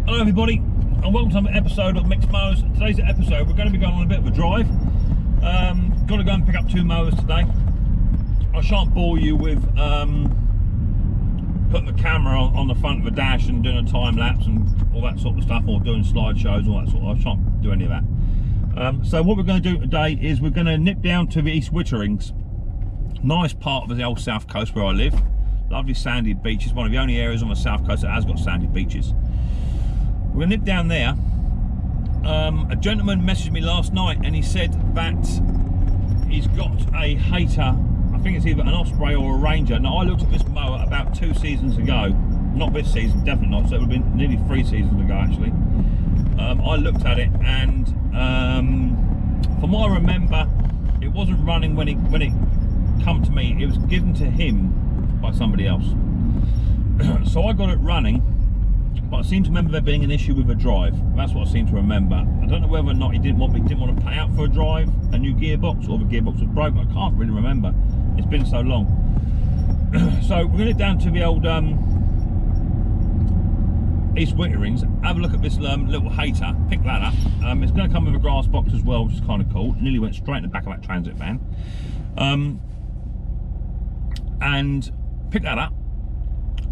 Hello everybody, and welcome to another episode of Micks Mowers. Today's episode, we're going to be going on a bit of a drive. Got to go and pick up 2 mowers today. I shan't bore you with putting the camera on the front of the dash and doing a time lapse and all that sort of stuff, or doing slideshows, all that sort of. I shan't do any of that. So what we're going to do today is we're going to nip down to the East Witterings, nice part of the old south coast where I live. Lovely sandy beaches, one of the only areas on the south coast that has got sandy beaches. We're going to nip down there. A gentleman messaged me last night and he said that he's got a Hayter, I think it's either an Osprey or a Ranger. Now I looked at this mower about 2 seasons ago, not this season, definitely not, so it would have been nearly 3 seasons ago actually. I looked at it and from what I remember, it wasn't running when it come to me, it was given to him by somebody else. So I got it running, but I seem to remember there being an issue with a drive. That's what I seem to remember. I don't know whether or not he didn't want to pay out for a drive, a new gearbox, or the gearbox was broken. I can't really remember. It's been so long. So we're going to get down to the old East Witterings, have a look at this little Hayter, pick that up. It's going to come with a grass box as well, which is kind of cool. It nearly went straight in the back of that transit van. And pick that up.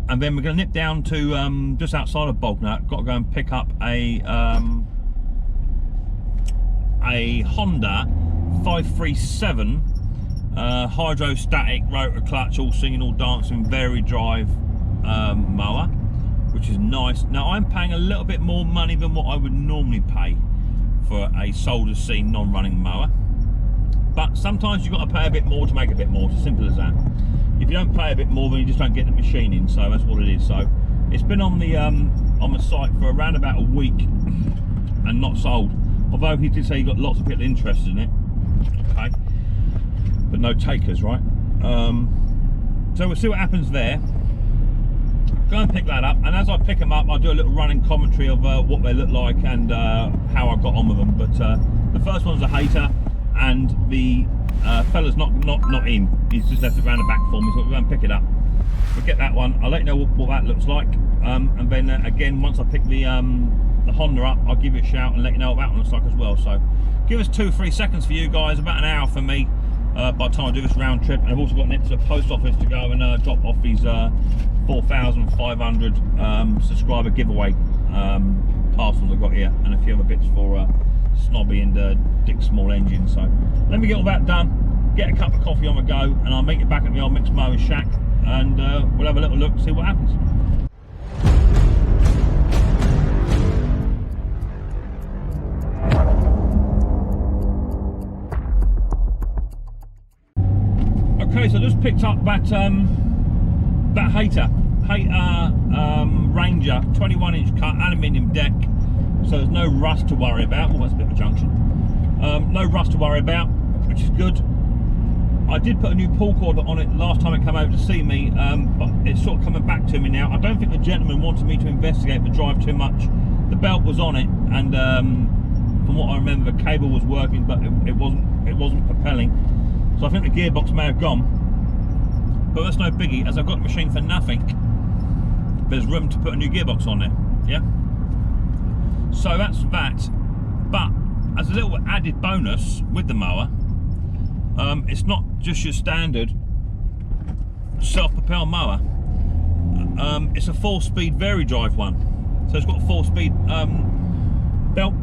And then we're going to nip down to just outside of Bognor. Got to go and pick up a Honda 537 hydrostatic rotor clutch, all singing, all dancing, varied drive mower, which is nice. Now I'm paying a little bit more money than what I would normally pay for a solder scene non-running mower, but sometimes you've got to pay a bit more to make a bit more. It's as simple as that. If you don't pay a bit more, then you just don't get the machine in, so that's what it is. So it's been on the site for around about a week and not sold, although he did say he got lots of people interested in it, okay, but no takers, right? So we'll see what happens there. Go and pick that up, and as I pick them up, I'll do a little running commentary of what they look like and how I got on with them. But the first one's a Hayter, and the fella's not in. He's just left it round the back for me, so we'll go and pick it up. We'll get that one. I'll let you know what that looks like, and then again, once I pick the Honda up, I'll give you a shout and let you know what that one looks like as well. So give us 2-3 seconds for you guys, about an hour for me by the time I do this round trip. And I've also got next to the post office to go and drop off these 4,500 subscriber giveaway parcels I've got here, and a few other bits for Snobby and Dick Small Engine. So let me get all that done, get a cup of coffee on the go, and I'll meet you back at the old Micks Mowers shack, and we'll have a little look, see what happens. Okay, so I just picked up that Hayter Ranger 21-inch cut aluminium deck, so there's no rust to worry about. Oh, that's a bit of a junction. No rust to worry about, which is good. I did put a new pull cord on it last time it came over to see me, but it's sort of coming back to me now. I don't think the gentleman wanted me to investigate the drive too much. The belt was on it, and from what I remember, the cable was working, but it wasn't propelling. So I think the gearbox may have gone, but that's no biggie. As I've got the machine for nothing, there's room to put a new gearbox on there. Yeah. So that's that. But as a little added bonus with the mower, it's not just your standard self-propelled mower. It's a 4-speed varied drive one. So it's got a 4-speed belt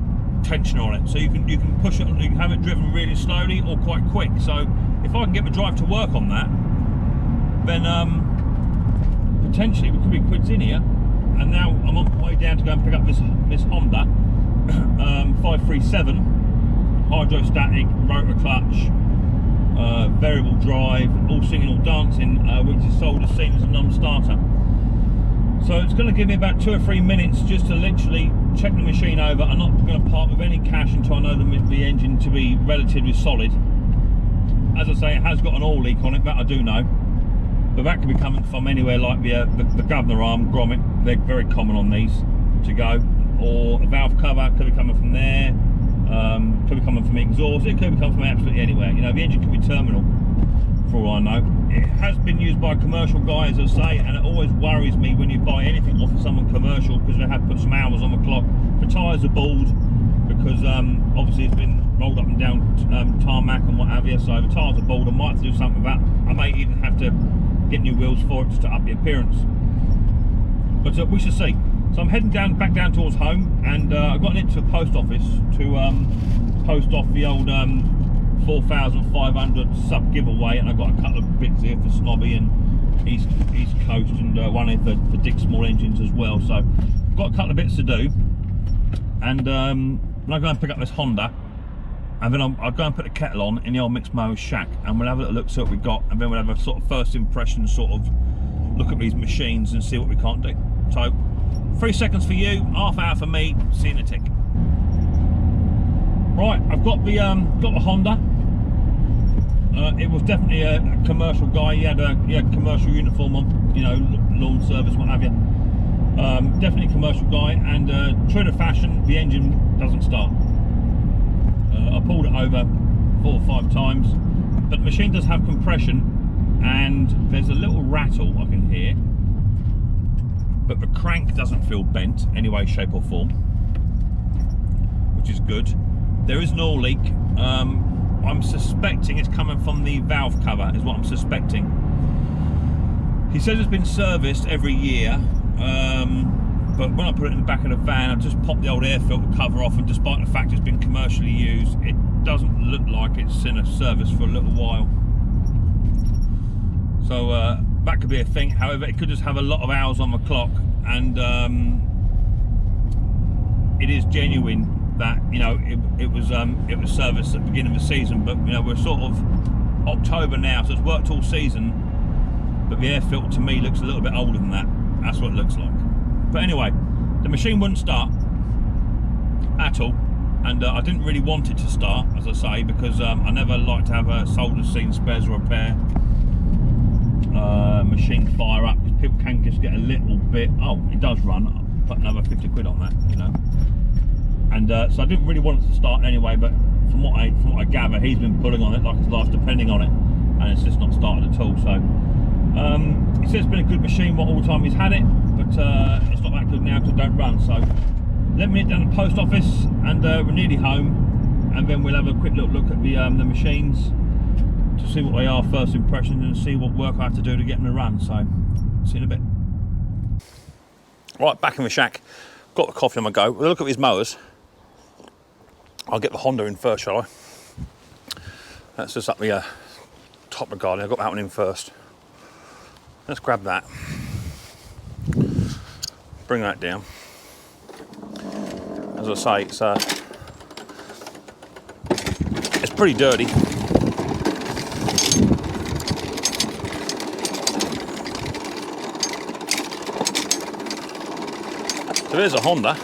tensioner on it, so you can push it, you can have it driven really slowly or quite quick. So if I can get the drive to work on that, then potentially we could be quids in here. And now I'm on my way down to go and pick up this Honda 537 hydrostatic rotor clutch, variable drive, all singing, all dancing, which is sold as seen as a non-starter. So it's going to give me about 2 or 3 minutes just to literally check the machine over. I'm not going to part with any cash until I know the engine to be relatively solid. As I say, it has got an oil leak on it, that I do know, but that could be coming from anywhere, like the governor arm grommet. They're very common on these to go, or a valve cover could be coming from there, could be coming from the exhaust, it could be coming from absolutely anywhere. You know, the engine could be terminal for all I know. It has been used by commercial guys, as I say, and it always worries me when you buy anything off of someone commercial, because they have put some hours on the tyres are bald because obviously it's been rolled up and down tarmac and what have you, so the tyres are bald. I might have to do something with that. I may even have to get new wheels for it just to up the appearance. But we shall see. So I'm heading back down towards home, and I've gotten into a post office to post off the old 4,500 sub giveaway, and I've got a couple of bits here for Snobby and East Coast, and one here for Dick Small Engines as well. So I've got a couple of bits to do, and when I go and pick up this Honda, and then I'll go and put the kettle on in the old Micks Mowers shack, and we'll have a little look, see what we got, and then we'll have a sort of first impression, sort of look at these machines and see what we can't do. So 3 seconds for you, half hour for me. See you in a tick. Right, I've got the Honda. It was definitely a commercial guy. He had commercial uniform on, you know, lawn service, what have you. Definitely a commercial guy, and true to fashion, the engine doesn't start. I pulled it over 4 or 5 times, but the machine does have compression, and there's a little rattle I can hear, but the crank doesn't feel bent any way, shape or form, which is good. There is an oil leak. I'm suspecting it's coming from the valve cover, is what I'm suspecting. He says it's been serviced every year, but when I put it in the back of the van, I just popped the old air filter cover off, and despite the fact it's been commercially used, it doesn't look like it's in a service for a little while. So that could be a thing. However, it could just have a lot of hours on the clock, and it is genuine that, you know, it was serviced at the beginning of the season, but you know, we're sort of October now, so it's worked all season, but the air filter to me looks a little bit older than that. That's what it looks like. But anyway, the machine wouldn't start at all, and I didn't really want it to start, as I say, because I never like to have a solder scene spares or repair machine fire up, because people can just get a little bit, oh, it does run, I'll put another 50 quid on that, you know. And so I didn't really want it to start anyway, but from what I gather, he's been pulling on it like his life's depending on it, and it's just not started at all. So he says it's been a good machine all the time he's had it, but it's not that good now because it don't run. So let me get down to the post office, and we're nearly home, and then we'll have a quick little look at the machines to see what they are, first impressions, and see what work I have to do to get them to run. So see you in a bit. Right, back in the shack, got the coffee on my go. We'll look at these mowers. I'll get the Honda in first, shall I? That's just up the top of the garden. I've got that one in first. Let's grab that. Bring that down. As I say, it's pretty dirty. So there's a Honda.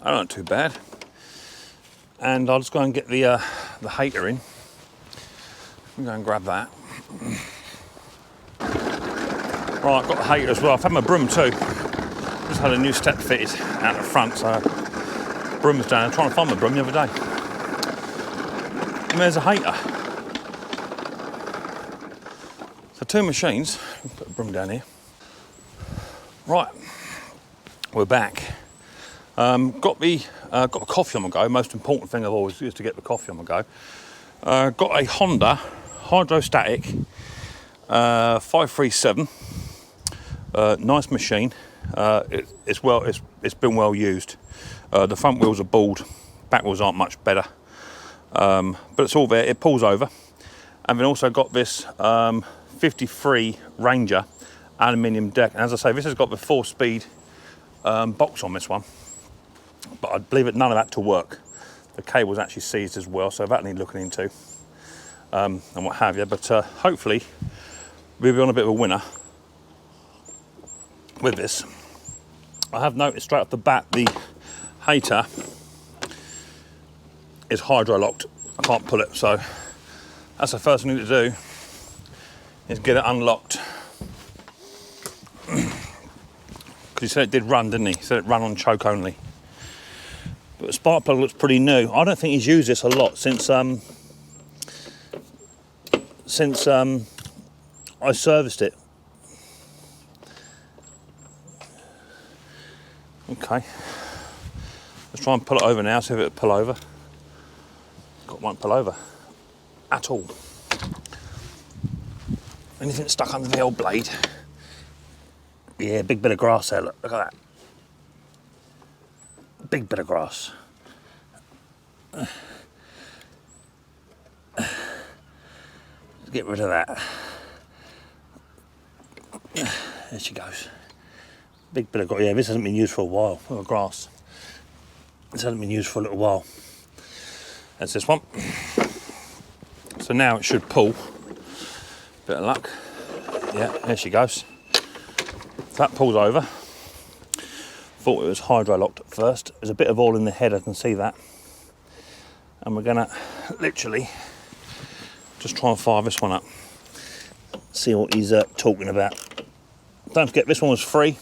That aren't too bad. And I'll just go and get the Hayter in. I'm going to grab that. Right, I've got the Hayter as well. I've had my broom too. Just had a new step fitted out the front, so broom's down. I'm trying to find my broom the other day. And there's a Hayter. So 2 machines. Put the broom down here. Right, we're back. Got a coffee on my go. Most important thing I've always used to get the coffee on my go. Got a Honda hydrostatic 537. Nice machine. It's been well used. The front wheels are bald, back wheels aren't much better, but it's all there. It pulls over, and then also got this 53 Ranger aluminium deck. And as I say, this has got the 4-speed box on this one. But I believe it none of that to work. The cable's actually seized as well, so that needs looking into, and what have you. But hopefully we'll be on a bit of a winner with this. I have noticed straight off the bat the Hayter is hydro locked. I can't pull it, so that's the first thing I need to do, is get it unlocked. Because he said it did run, didn't he? He said it ran on choke only. But the spark plug looks pretty new. I don't think he's used this a lot since I serviced it. Okay, let's try and pull it over now, see if it'll pull over. It won't pull over at all. Anything stuck under the old blade? Yeah, big bit of grass there, look at that. Big bit of grass. Let's get rid of that. There she goes. Big bit of grass. Yeah, this hasn't been used for a while. Oh, grass. This hasn't been used for a little while. That's this one. So now it should pull. Bit of luck. Yeah, there she goes. If that pulls over. Thought it was hydro locked at first. There's a bit of oil in the head, I can see that. And we're gonna literally just try and fire this one up. See what he's talking about. Don't forget, this one was free.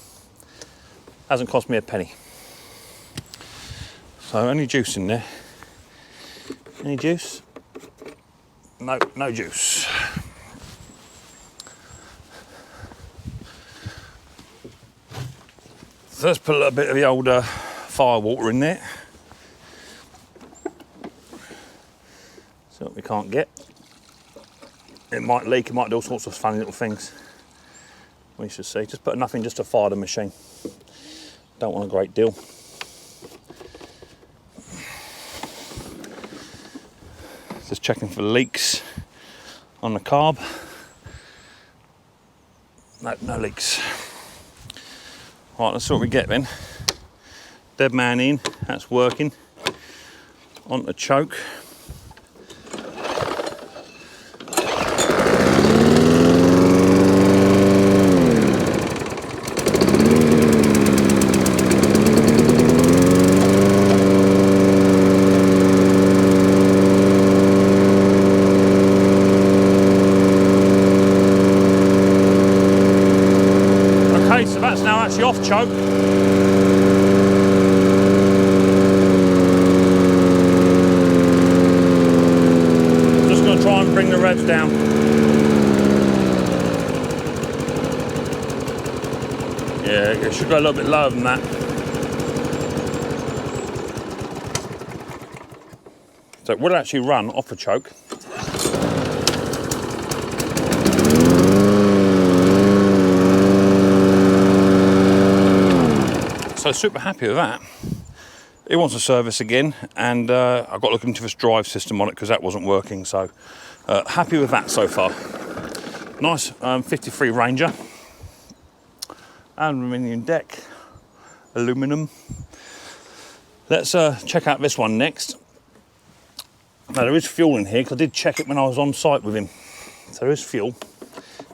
Hasn't cost me a penny. So any juice in there? Any juice? No, no juice. So let's put a little bit of the old fire water in there. See what we can't get. It might leak, it might do all sorts of funny little things. We should see. Just put enough in just to fire the machine. Don't want a great deal. Just checking for leaks on the carb. No, no leaks. Right, let's see what we get then. Dead man in, that's working. On the choke. Off choke. Just going to try and bring the revs down. Yeah, it should go a little bit lower than that. So it will actually run off a choke. So super happy with that. It wants a service again, and I've got to look into this drive system on it because that wasn't working. So happy with that so far. Nice 53 Ranger, aluminium deck, aluminum. Let's check out this one next. Now there is fuel in here because I did check it when I was on site with him. So there is fuel.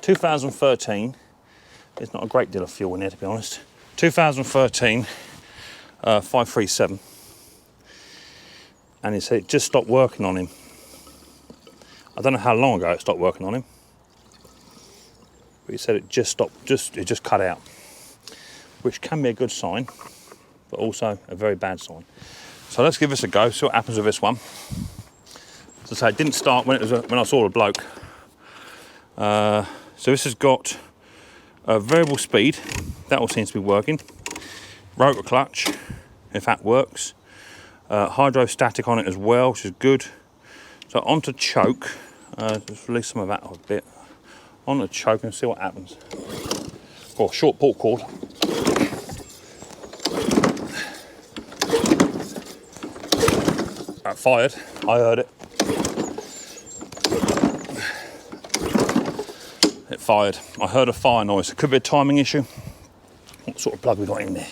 2013. There's not a great deal of fuel in here, to be honest. 2013 537, and he said it just stopped working on him. I don't know how long ago it stopped working on him, but he said it just stopped, it just cut out, which can be a good sign, but also a very bad sign. So let's give this a go, see what happens with this one. As I say, it didn't start when I saw the bloke. So this has got a variable speed. That all seems to be working. Rotor clutch, if that works. Hydrostatic on it as well, which is good. So onto choke. Just release some of that a bit. Onto choke and see what happens. Oh, short pull cord. That fired. I heard it. It fired. I heard a fire noise. It could be a timing issue. What sort of plug we got in there?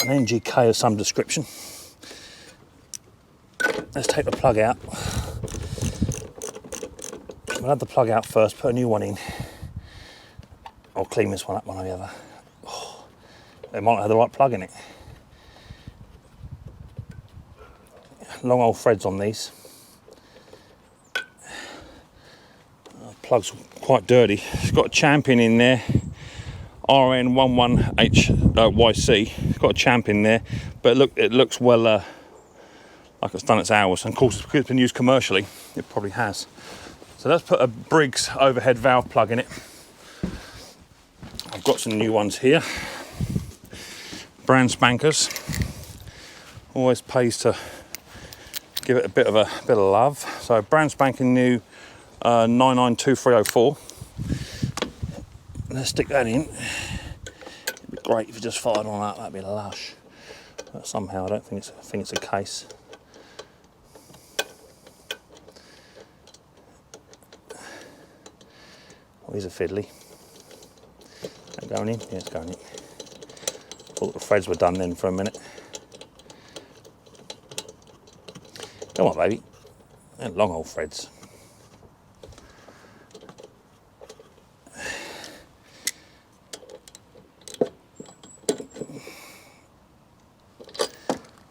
An NGK of some description. Let's take the plug out. We'll have the plug out first, put a new one in. I'll clean this one up one or the other. Oh, they might have the right plug in it. Long old threads on these. Plug's quite dirty. It's got a champion in there. RN11HYC. It's got a champ in there, but look, it looks well like it's done its hours. And of course, because it's been used commercially, it probably has. So let's put a Briggs overhead valve plug in it. I've got some new ones here. Brand spankers. Always pays to give it a bit of love. So brand spanking new 992304. Let's stick that in. It'd be great if you just fired on that. That'd be lush. But somehow I don't think it's a case. Oh, he's a fiddly. Is that going in? Yeah, it's going in. Thought the threads were done then for a minute. Come on, baby. They're long old threads.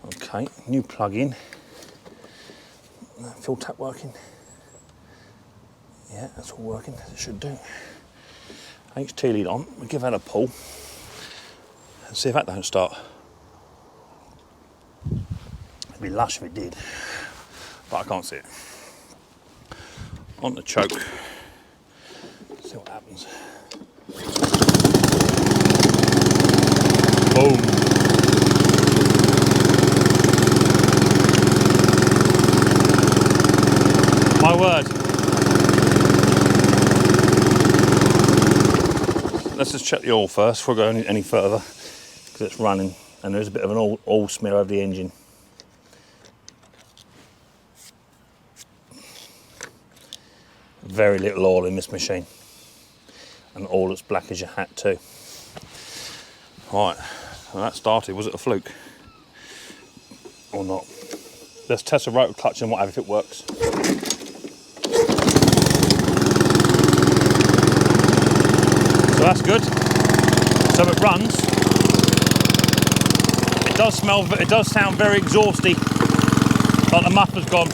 Okay, new plug-in. Fill tap working. Yeah, that's all working as it should do. HT lead on. We'll give that a pull and see if that don't start. It'd be lush if it did, but I can't see it. On the choke. See what happens. Boom. My word. Let's just check the oil first before we go any further, because it's running and there's a bit of an oil smear over the engine. Very little oil in this machine, and oil that's black as your hat too. Right, so that started. Was it a fluke or not? Let's test the rotor clutch and whatever if it works. So that's good. So it runs. It does sound very exhausty, but the muffler's gone.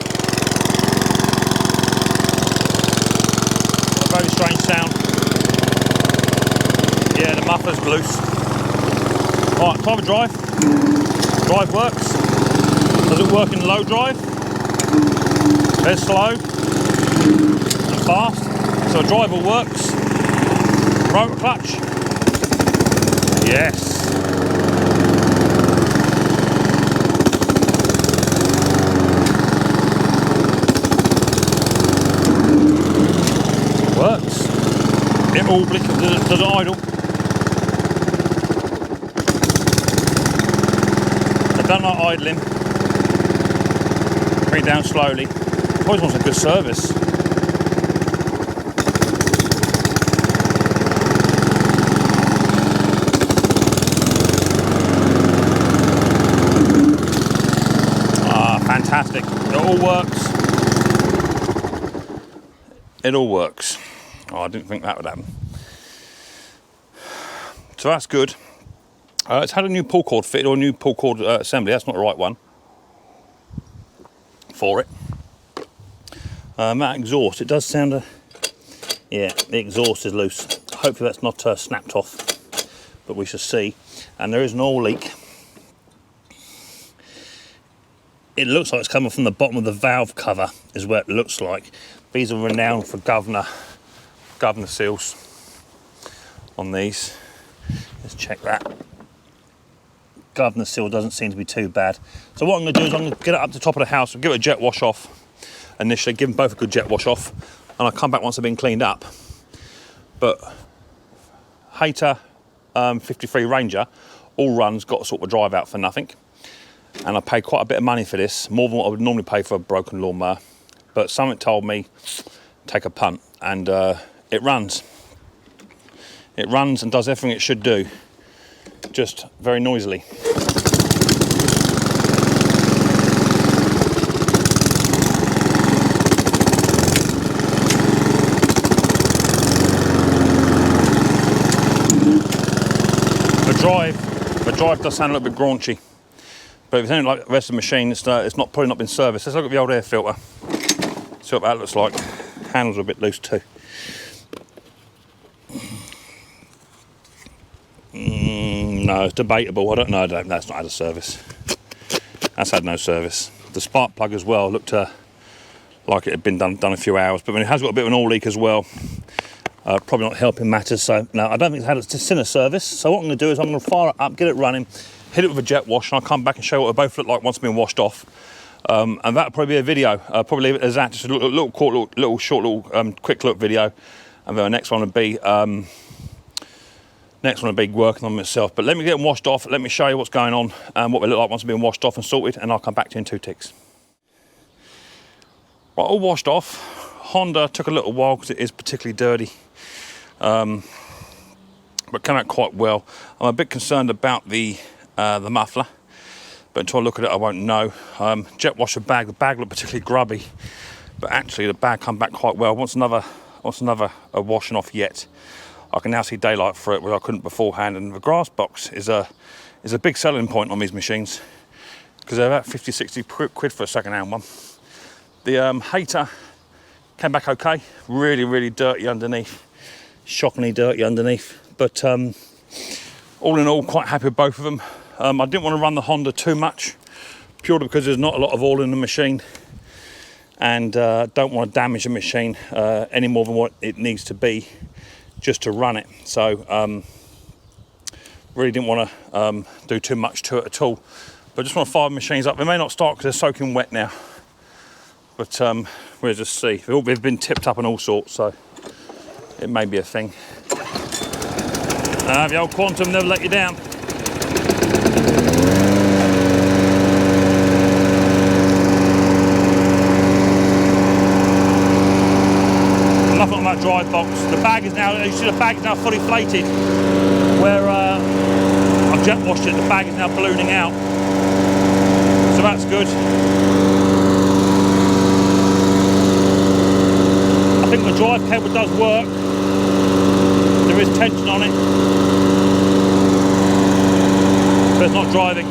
A very strange sound. Yeah, the muffler's loose. Right, time of drive. Drive works. Does it work in low drive? There's slow and fast. So driver works. Rotor clutch. Yes. Works. It all does it idle. I don't like idling. Bring it down slowly. Always wants a good service. Fantastic. It all works. It all works. Oh, I didn't think that would happen. So that's good. It's had a new pull cord fitted, or a new pull cord assembly. That's not the right one for it. That exhaust, it does sound yeah, the exhaust is loose. Hopefully that's not snapped off, but we shall see. And there is an oil leak. It looks like it's coming from the bottom of the valve cover, is what it looks like. These are renowned for governor seals on these. Let's check that. Governor seal doesn't seem to be too bad. So what I'm going to do is I'm going to get it up to the top of the house, give it a jet wash off initially, give them both a good jet wash off, and I'll come back once they've been cleaned up. But Hayter 53 Ranger, all runs, got a sort of drive out for nothing. And I paid quite a bit of money for this, more than what I would normally pay for a broken lawnmower. But something told me, take a punt, and it runs. It runs and does everything it should do, just very noisily. The drive does sound a little bit graunchy. But if it's anything like the rest of the machine, it's probably not been serviced. Let's look at the old air filter. See what that looks like. Handles are a bit loose too. No, it's debatable. I don't know. That's not had a service. That's had no service. The spark plug as well looked like it had been done a few hours, but it has got a bit of an oil leak as well. Probably not helping matters. So no, I don't think it's had it's in a service. So what I'm going to do is I'm going to fire it up, get it running, hit it with a jet wash, and I'll come back and show you what they both look like once it's been washed off. And that'll probably be a video. I'll probably leave it as that, just a short, quick look video. And then the next one would be working on myself. But let me get them washed off. Let me show you what's going on and what they look like once they've been washed off and sorted. And I'll come back to you in 2 ticks. Right, all washed off. Honda took a little while because it is particularly dirty. But came out quite well. I'm a bit concerned about the muffler, but until I look at it I won't know. Jet washer bag, the bag looked particularly grubby, but actually the bag come back quite well. Once another washing off yet, I can now see daylight for it where I couldn't beforehand. And the grass box is a big selling point on these machines because they're about 50-60 quid for a second-hand one. The Hayter came back okay, really dirty underneath, shockingly dirty underneath. But all in all, quite happy with both of them. I didn't want to run the Honda too much, purely because there's not a lot of oil in the machine, and don't want to damage the machine any more than what it needs to be just to run it. So really didn't want to do too much to it at all. But just want to fire the machines up. They may not start because they're soaking wet now, but we'll just see. They've been tipped up and all sorts, so it may be a thing. The old Quantum never let you down. Nothing on that drive box. The bag is now, you see the bag is now fully inflated. Where I've jet washed it, the bag is now ballooning out. So that's good. I think the drive cable does work. There is tension on it, but it's not driving.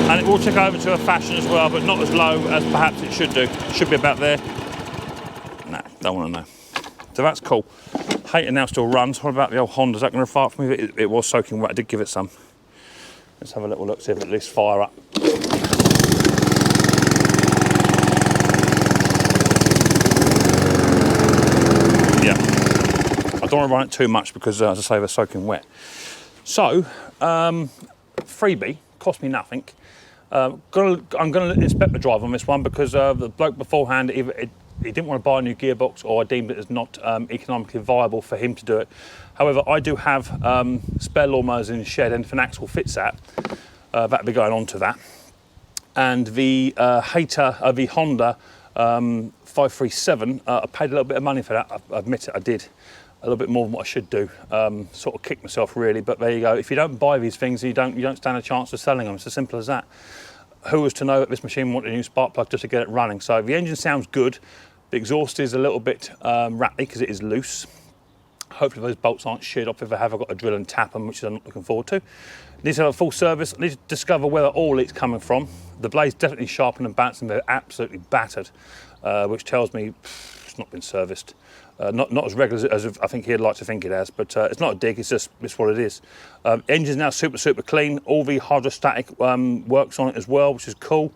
And it will tick over to a fashion as well, but not as low as perhaps it should do. It should be about there. Nah, don't want to know. So that's cool. Hayter now still runs. What about the old Honda? Is that going to fire for me? It was soaking wet. I did give it some. Let's have a little look, see if it at least fire up. Don't want to run it too much because, as I say, they're soaking wet. So, freebie, cost me nothing. I'm going to inspect the drive on this one because the bloke beforehand, he didn't want to buy a new gearbox, or I deemed it as not economically viable for him to do it. However, I do have spare lawnmowers in the shed, and if an axle fits that, that'll be going on to that. And the Hayter, the Honda 537, I paid a little bit of money for that. I admit it, I did. A little bit more than what I should do. Sort of kicked myself really, but there you go. If you don't buy these things, you don't stand a chance of selling them. It's as simple as that. Who was to know that this machine wanted a new spark plug just to get it running? So the engine sounds good. The exhaust is a little bit rattly because it is loose. Hopefully those bolts aren't sheared off. If they have, I've got to drill and tap them, which I'm not looking forward to. Need to have a full service. I need to discover where the oil leak's coming from. The blade's definitely sharpened and bouncing. They're absolutely battered, which tells me it's not been serviced. Not as regular as I think he'd like to think it has, but it's not a dig, it's what it is. Engine's now super clean. All the hydrostatic works on it as well, which is cool.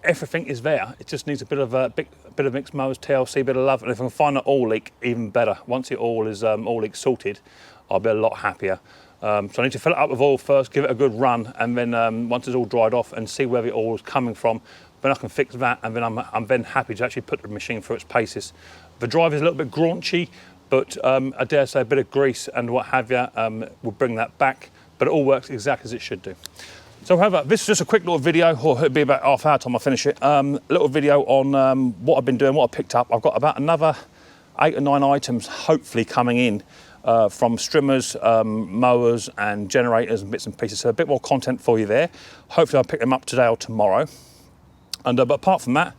Everything is there. It just needs a bit of Micks Mowers, TLC, bit of love, and if I can find an oil leak, even better. Once the oil leak sorted, I'll be a lot happier. So I need to fill it up with oil first, give it a good run, and then once it's all dried off and see where the oil is coming from, then I can fix that, and then I'm then happy to actually put the machine through its paces. The drive is a little bit graunchy, but I dare say a bit of grease and what have you will bring that back, but it all works exactly as it should do. So however, this is just a quick little video, or it'll be about half hour time I finish it. Little video on what I've been doing, what I picked up. I've got about another 8 or 9 items hopefully coming in from strimmers, mowers and generators and bits and pieces. So a bit more content for you there. Hopefully I'll pick them up today or tomorrow. And but apart from that,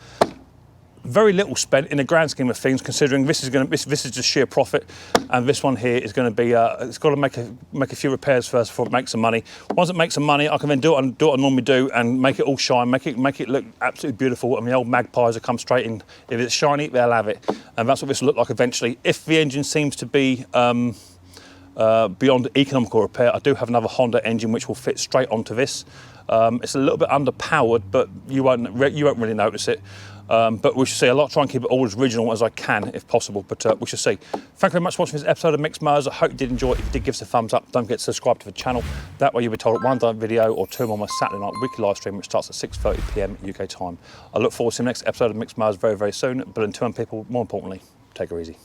very little spent in the grand scheme of things, considering this is just sheer profit, and this one here is going to be it's got to make a few repairs first before it makes some money. Once it makes some money, I can then do what I normally do and make it all shine, make it look absolutely beautiful, and the old magpies will come straight in. If it's shiny, they'll have it, and that's what this will look like eventually. If the engine seems to be beyond economical repair, I do have another Honda engine which will fit straight onto this. It's a little bit underpowered, but you won't really notice it. But we shall see. I'll try and keep it all as original as I can, if possible, but we shall see. Thank you very much for watching this episode of Micks Mowers. I hope you did enjoy it. If you did, give us a thumbs up. Don't forget to subscribe to the channel. That way you'll be told at one day video or two on my Saturday night weekly live stream, which starts at 6:30 p.m. UK time. I look forward to the next episode of Micks Mowers very, very soon. But until then, people, more importantly, take her easy.